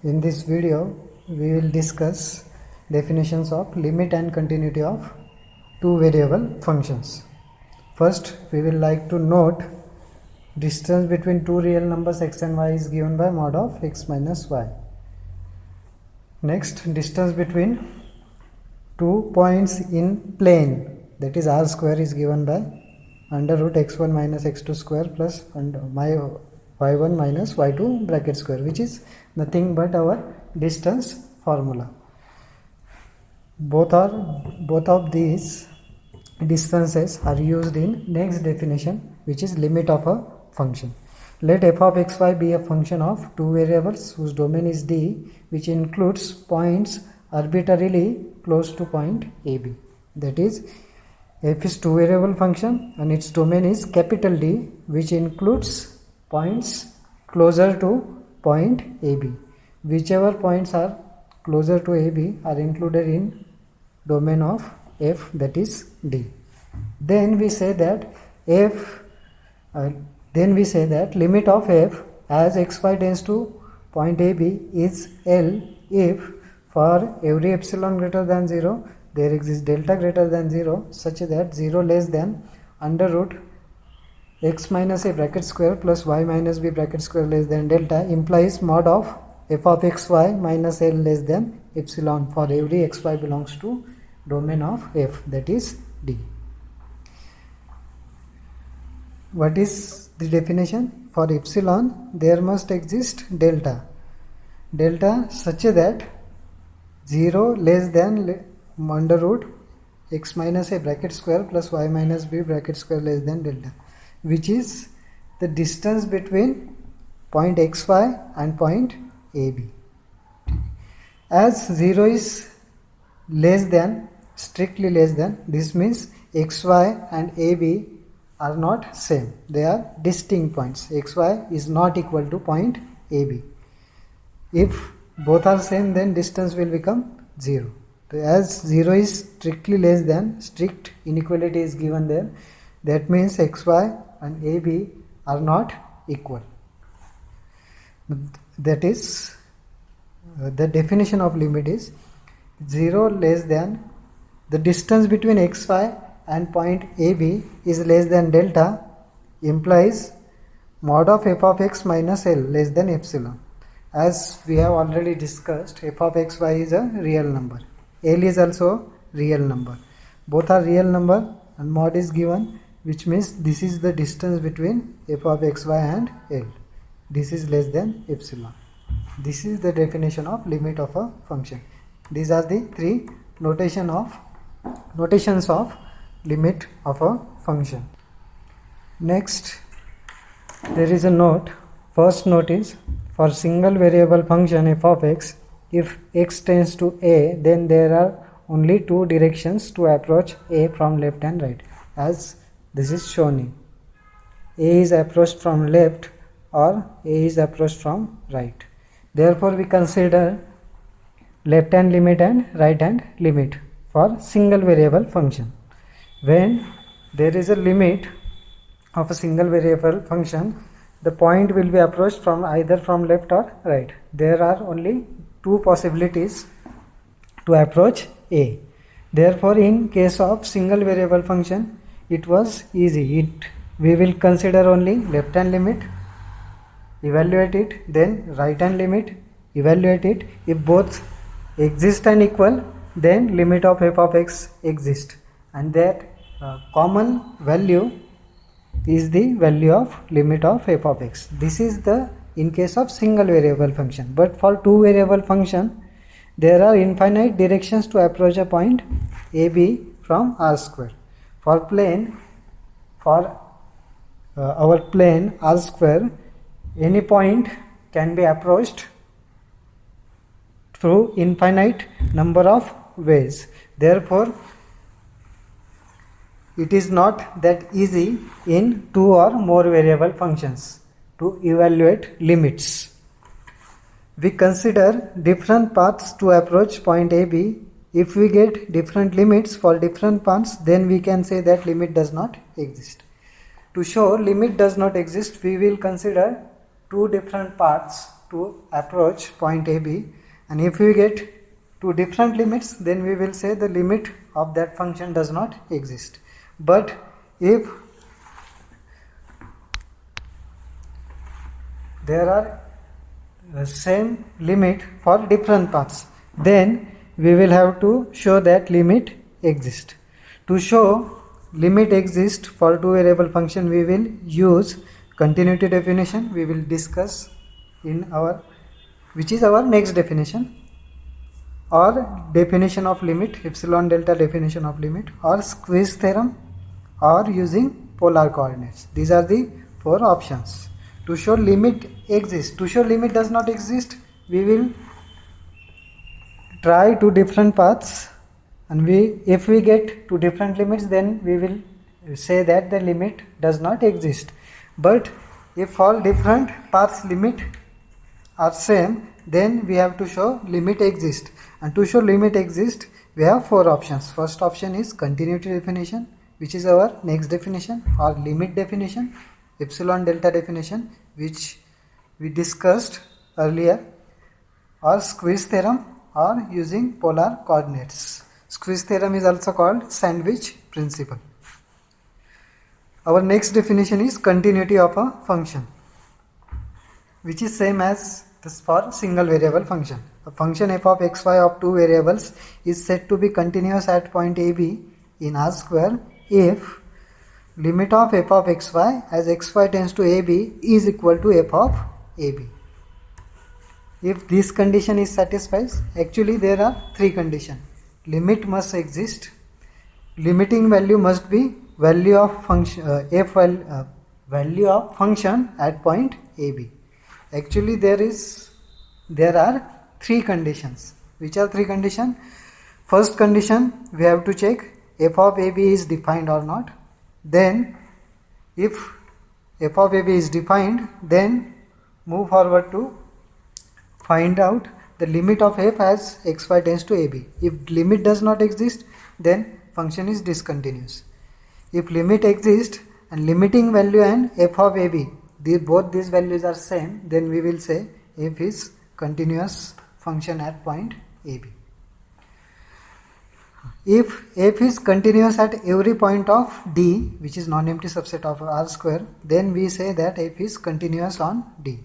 In this video, we will discuss definitions of limit and continuity of two variable functions. First, we will like to note distance between two real numbers x and y is given by mod of x minus y. Next, distance between two points in plane, that is r square, is given by under root x1 minus x2 square plus y1 minus y2 bracket square, which is nothing but our distance formula. Both of these distances are used in next definition, which is limit of a function. Let f of xy be a function of two variables whose domain is D, which includes points arbitrarily close to point AB. That is, f is two variable function and its domain is capital D, which includes points closer to point AB. Whichever points are closer to AB are included in domain of f, that is D. Then we say that limit of f as xy tends to point AB is L if for every epsilon greater than 0 there exists delta greater than 0 such that 0 less than under root x minus a bracket square plus y minus b bracket square less than delta implies mod of f of xy minus L less than epsilon for every xy belongs to domain of f, that is D. What is the definition? For epsilon there must exist delta such that 0 less than under root x minus a bracket square plus y minus b bracket square less than delta, which is the distance between point xy and point AB. As 0 is less than, strictly less than, this means xy and AB are not same, they are distinct points. xy is not equal to point AB. If both are same, then distance will become 0. As 0 is strictly less than, strict inequality is given there, that means xy and AB are not equal. That is, the definition of limit is 0 less than, the distance between xy and point AB is less than delta implies mod of f of x minus L less than epsilon. As we have already discussed, f of xy is a real number. L is also real number. Both are real number and mod is given, which means this is the distance between f of xy and L. This is less than epsilon. This is the definition of limit of a function. These are the three notations of limit of a function. Next, there is a note. First note is, for single variable function f of x, if x tends to a, then there are only two directions to approach a from left and right, as this is shown in. A is approached from left or a is approached from right. Therefore, we consider left hand limit and right hand limit for single variable function. When there is a limit of a single variable function, the point will be approached from either from left or right. There are only two possibilities to approach a. Therefore, in case of single variable function, it was easy. We will consider only left hand limit, evaluate it, then right hand limit, evaluate it. If both exist and equal, then limit of f of x exists, and that common value is the value of limit of f of x. This is the in case of single variable function. But for two variable function, there are infinite directions to approach a point AB from R square. For our plane R square, any point can be approached through infinite number of ways. Therefore, it is not that easy in two or more variable functions to evaluate limits. We consider different paths to approach point AB. If we get different limits for different paths, then we can say that limit does not exist. To show limit does not exist, we will consider two different paths to approach point AB, and if we get two different limits, then we will say the limit of that function does not exist. But if there are same limit for different paths, then we will have to show that limit exists. To show limit exists for two variable function, we will use continuity definition. We will discuss in our, which is our next definition, or definition of limit, epsilon delta definition of limit, or squeeze theorem, or using polar coordinates. These are the four options. To show limit exists. To show limit does not exist, we will try two different paths, and if we get two different limits, then we will say that the limit does not exist. But if all different paths limit are same, then we have to show limit exists. And to show limit exists, we have four options. First option is continuity definition, which is our next definition, or limit definition, epsilon delta definition, which we discussed earlier, or squeeze theorem, or using polar coordinates. Squeeze theorem is also called sandwich principle. Our next definition is continuity of a function, which is same as this for single variable function. A function f of xy of two variables is said to be continuous at point AB in R square if limit of f of xy as xy tends to AB is equal to f of AB. If this condition is satisfied, actually there are three conditions. Limit must exist, limiting value must be value of function value of function at point AB. Actually there are three conditions. Which are three conditions? First condition, we have to check f of AB is defined or not. Then if f of AB is defined, then move forward to find out the limit of f as xy tends to AB. If limit does not exist, then function is discontinuous. If limit exists and limiting value and f of AB, both these values are same, then we will say f is continuous function at point AB. If f is continuous at every point of D, which is non-empty subset of R square, then we say that f is continuous on D.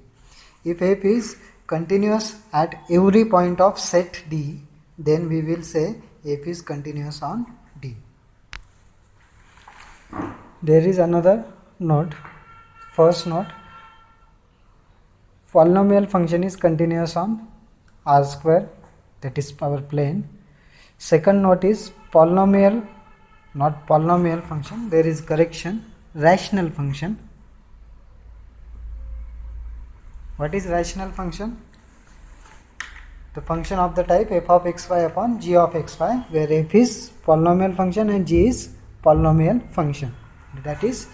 If f is continuous at every point of set D, then we will say f is continuous on D. There is another note. First note, polynomial function is continuous on R square, that is our plane. Second note is polynomial, not polynomial function, there is correction, rational function. What is rational function? The function of the type f of xy upon g of xy, where f is polynomial function and g is polynomial function. That is,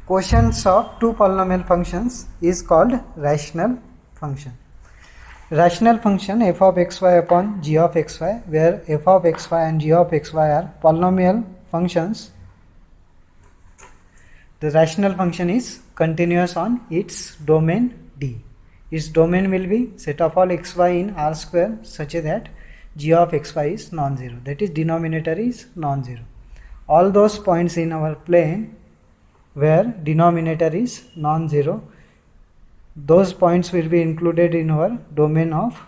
quotients of two polynomial functions is called rational function. Rational function f of xy upon g of xy, where f of xy and g of xy are polynomial functions. The rational function is continuous on its domain D. Its domain will be set of all xy in R square such that g of xy is non-zero, that is denominator is non-zero. All those points in our plane where denominator is non-zero, those points will be included in our domain of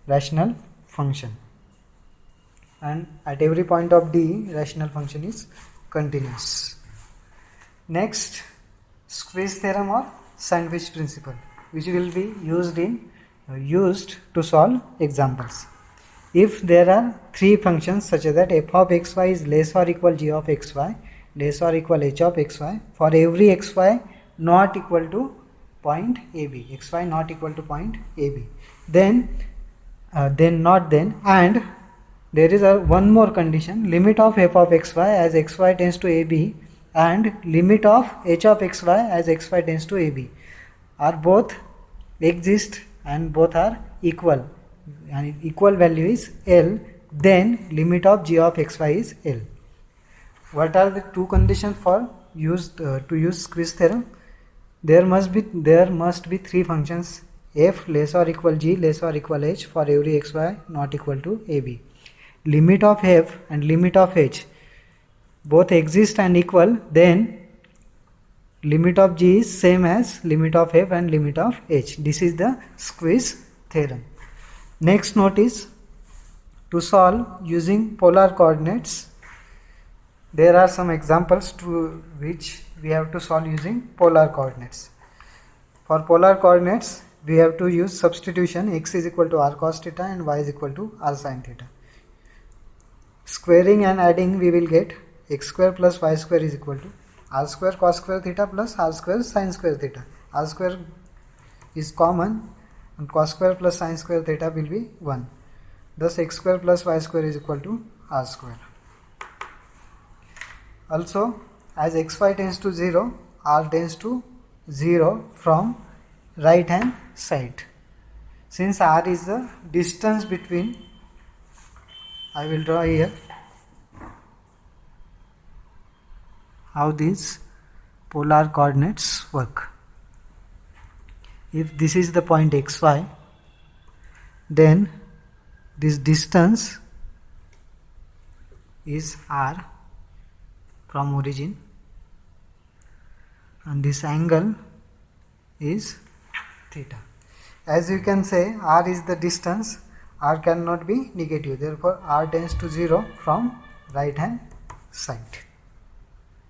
rational function, and at every point of D, rational function is continuous. Next, squeeze theorem or sandwich principle, which will be used to solve examples. If there are three functions such that f of xy is less or equal g of xy, less or equal h of xy, for every xy not equal to point AB, xy not equal to point AB, then not then, and there is one more condition, limit of f of xy as xy tends to AB and limit of h of xy as xy tends to AB are both exist and both are equal, and equal value is L, then limit of g of xy is L. What are the two conditions for to use squeeze theorem? There must be three functions f less or equal g less or equal h for every xy not equal to ab. Limit of f and limit of h both exist and equal, then limit of g is same as limit of f and limit of h. This is the squeeze theorem. Next note is to solve using polar coordinates. There are some examples to which we have to solve using polar coordinates. For polar coordinates, we have to use substitution. X is equal to r cos theta and y is equal to r sin theta. Squaring and adding, we will get x square plus y square is equal to r square cos square theta plus r square sin square theta. R square is common and cos square plus sin square theta will be 1. Thus x square plus y square is equal to r square. Also, as xy tends to 0, r tends to 0 from right hand side. Since r is the distance between, I will draw here how these polar coordinates work. If this is the point xy, then this distance is r from origin and this angle is theta. As you can say, r is the distance, r cannot be negative, therefore r tends to 0 from right hand side.